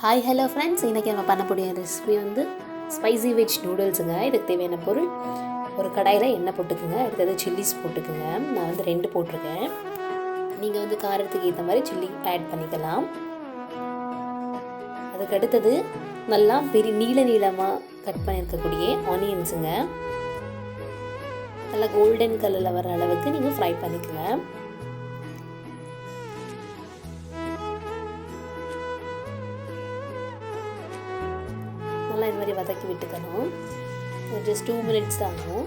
Hi hello friends, இன்றைக்கி நம்ம பண்ணக்கூடிய ரெசிபி வந்து ஸ்பைசி வெஜ் நூடுல்ஸுங்க. இதுக்கு தேவையான பொருள், ஒரு கடாயில் எண்ணெய் போட்டுக்குங்க. அடுத்தது சில்லிஸ் போட்டுக்குங்க. நான் வந்து 2 போட்டிருக்கேன். நீங்கள் வந்து காரத்துக்கு ஏற்ற மாதிரி சில்லி ஆட் பண்ணிக்கலாம். அதுக்கு அடுத்தது நல்லா நீள நீளமாக கட் பண்ணியிருக்கக்கூடிய ஆனியன்ஸுங்க. நல்லா கோல்டன் கலரில் வர அளவுக்கு நீங்கள் ஃப்ரை பண்ணிக்கங்க. நல்லா இந்த மாதிரி வதக்கி விட்டுக்கணும். ஜஸ்ட் 2 மினிட்ஸ் தான் ஆகும்.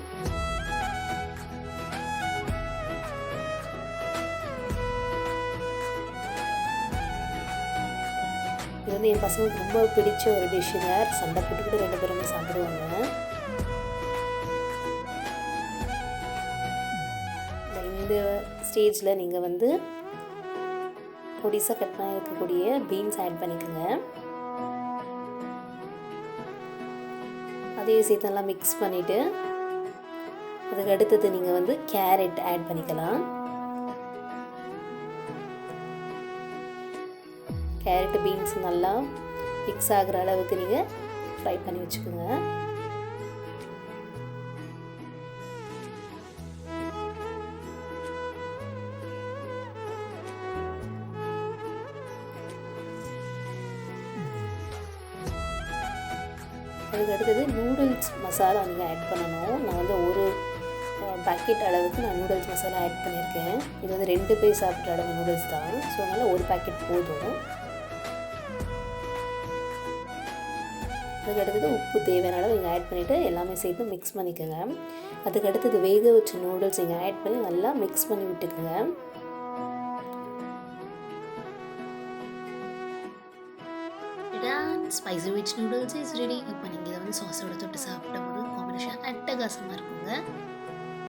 இது வந்து என் பசங்களுக்கு ரொம்ப பிடிச்ச ஒரு டிஷ்ஷுங்க. சண்டை போட்டுக்கிட்டு 2 பேருமே சாப்பிடுவாங்க. இந்த ஸ்டேஜில் நீங்கள் வந்து பொடிசாக கட் பண்ணி இருக்கக்கூடிய பீன்ஸ் ஆட் பண்ணிக்கோங்க. அதே சேர்த்து நல்லா மிக்ஸ் பண்ணிவிட்டு அதுக்கு அடுத்தது நீங்கள் வந்து கேரட் ஆட் பண்ணிக்கலாம். கேரட் பீன்ஸ் நல்லா மிக்ஸ் ஆகிற அளவுக்கு நீங்கள் ஃப்ரை பண்ணி வச்சுக்கோங்க. அதுக்கு அடுத்தது நூடுல்ஸ் மசாலா நீங்கள் ஆட் பண்ணணும். நான் வந்து ஒரு பேக்கெட் அளவுக்கு நான் நூடுல்ஸ் மசாலா ஆட் பண்ணியிருக்கேன். இது வந்து 2 பேர் சாப்பிட்ற அளவு நூடுல்ஸ் தான். ஸோ அதனால் ஒரு பேக்கெட் போதும். அதுக்கு அடுத்தது உப்பு தேவையான அளவு நீங்கள் ஆட் பண்ணிவிட்டு எல்லாமே சேர்த்து மிக்ஸ் பண்ணிக்கோங்க. அதுக்கு அடுத்தது வேக வச்ச நூடுல்ஸ் நீங்கள் ஆட் பண்ணி நல்லா மிக்ஸ் பண்ணி விட்டுக்குங்க. Spicy veg noodles is ready. இப்போ நீங்கள் இதை வந்து சாஸோட தொட்டு சாப்பிட்ட போது காம்பினேஷன் அட்டகாசமாக இருக்குங்க.